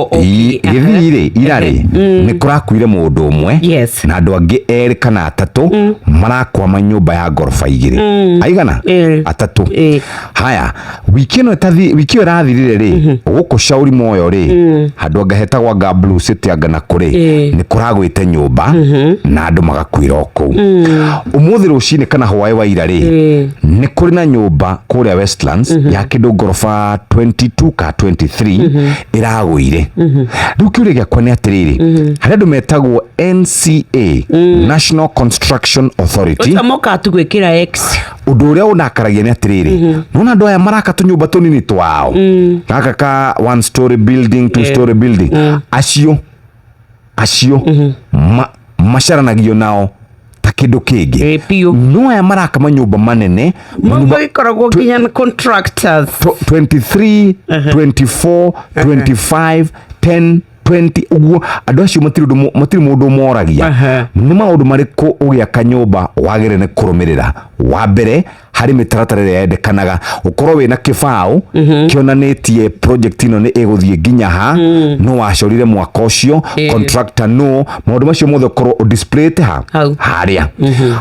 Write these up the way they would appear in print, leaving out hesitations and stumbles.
igithire irari ni kurakuire mundu umwe na andu angi eri kana atatu marakwama nyumba ya gorofa igiri aigana atatu. Haya wiki ino rathirire ri guku Shauri Moyo ri handu angahetagwa Gablu City angana kuri ni kuragwite nyumba na andu magakwira oku. Umuthi rucini kana hwae wa ira ri ni kuri na nyumba kuria Westlands ya kindu gorofa 22 ka 23 iragwire. Riu kiuria giakwa ni atiriri haria andu metagwo NCA National Construction Authority moka tugwikira X undu uria unakaragia ni atiriri nona andu aya maraka tunyumba tunini twao gaka ka 1 story building 2 story building acio macaranagio nao ta kindu kingi no aya maraka manyumba manene nyumba ikoragwo nginya contractors 23 24 25 10 20 uguo andu acio matiri mundu moragia ni maundu mariku ugiaka nyumba wagire ni kurumirira. Wa mbere hari mitaratara ria yendekanaga ukorwo wina kibao kionanitie project ino ni iguthie nginya ha no wacorire mwaka ucio contractor no maundu macio mothe ukorwo displayte ha haria.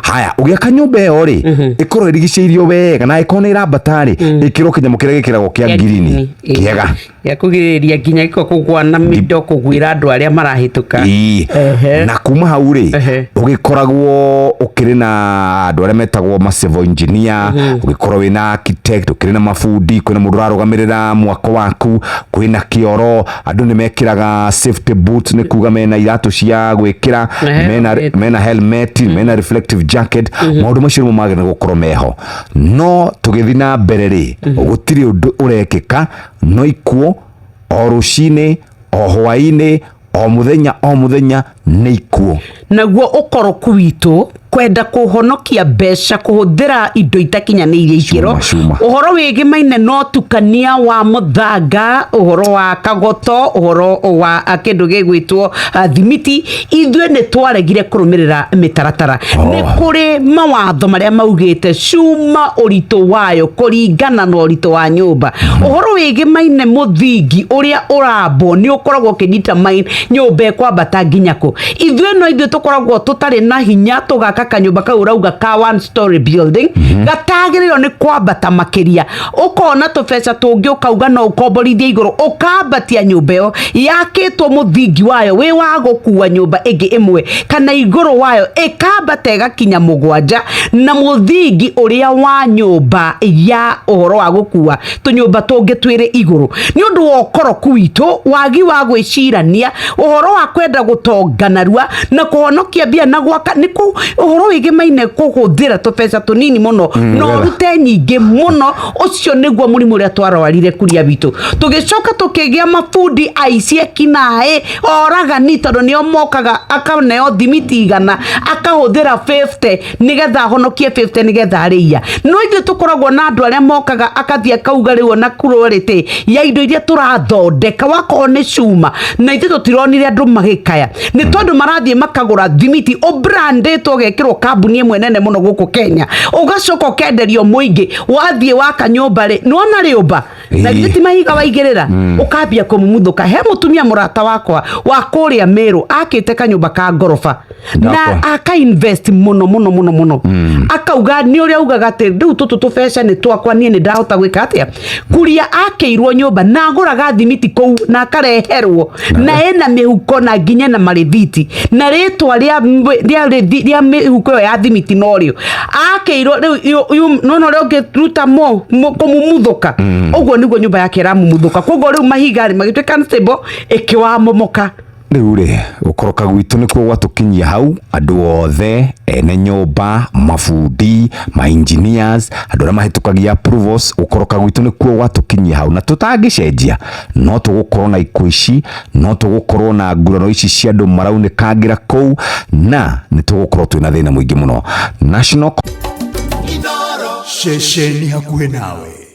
Haya ugiaka nyumba iyo ri ikorwo irigiceirio wega na ikona irabatari ikiro kinyamo kiria gikiragwo kia ngirini kiega ya kugiriria nginya iko kugwana mido kugwira andu aria marahituka na kuma hau ri ugikoragwo ukiri na andu aria metagwo civil engineer ugikorwo wina architect ukiri na mafundi kwina mundu rarugamirira mwako waku kwina kioro andu ni mekiraga safety boots ni kuga mena iratu cia gwikira mena helmet mena reflective jacket maundu macio mo magena gukorwo meho no tugithina mbere ri gutiri undu urekika no ikuo o rucini o hwaini o muthenya ni ikuo naguo ukoroku witu kwenda kuhonokia mbeca kuhuthira indo itakinyaniire ikiro uhoro wigimaine no tukania wa muthanga uhoro wa kagoto uhoro wa kindu gigwitwo thimiti ithwe ni twaregire kurumirira mitaratara ni kuri mawatho maria maugite cuma urito wayo kuringana na urito wa nyumba uhoro wigimaine muthingi uria urabo ni ukoragwo kinita main nyumba kwambata nginyako ithwe no ithwe tukoragwo tutari na hinya tugaka kanyumba ka urauga ka 1 story building gatagiriro ni kwambata makiria ukona tubesa tungi ukauga no ukomborithia iguru ukambatia nyumba yo yakitwo muthingi wayo wi wa gukua nyumba ingi imwe kana iguru wayo ikambata igakinya mugwanja na muthingi uria wa nyumba ya uhoro wa gukua tunyumba tungi twire iguru ni undu wa ukoroku witu wagi wa gwicirania uhoro wa kwenda gutonganarua na kuhonokia bia na gwaka niku uhoro wigimaine kuhuthira tubesa tunini muno no rute nyingi muno ucio niguo murimu uria twarwarire kuria bitu tugicoka tukigia mafundi aicie kinae oraga ni tondu nio mokaga akaneo thimiti igana akahuthira 50 nigetha honokie 50 nigetha aria no ithu tukoragwo na andu aria mokaga akathia kauga riwo na kurorete ya indo iria turathondeka wako ni cuma na ithu tutironire andu magikaya ni tondu marathie makagura thimiti o brandetwo gekirwo kambuni imwe nene muno guku Kenya ugacoka kenderio muingi wathie waka nyumba ri nona riumba na giti mahiga waigirira ukambia kumumuthuka he mutumia murata wakwa wa kuria Meru akite kanyumba ka gorofa na aka invest muno akauga ni uria ugaga ati riu tutu tubesha ni twakwa nie ni ndahota gwika atia kuria akeirwo nyumba na aguraga thimiti kou na akareherwo na ena mihuko na nginya na marithiti na ritwa ria mihuko ya thimiti norio akeirwo riu nono rio ngiruta kumumuthuka uguo niguo nyumba yake ramumuthuka koguo riu mahigari magitweka stable ikiwa momoka riu ri ukoroka gwitu nikuo gwatukinyia hau andu othe ene nyumba mafundi ma engineers andu aria mahitukagia approvals ukoroka gwitu nikuo gwatukinyia hau na tutangicenjia no tugukorwo na ikuici no tugukorwo na ngurano ici cia andu maraunekangira kou na ni tugukorwo twina thina muingi muno National Shesheni hakuhe nawe.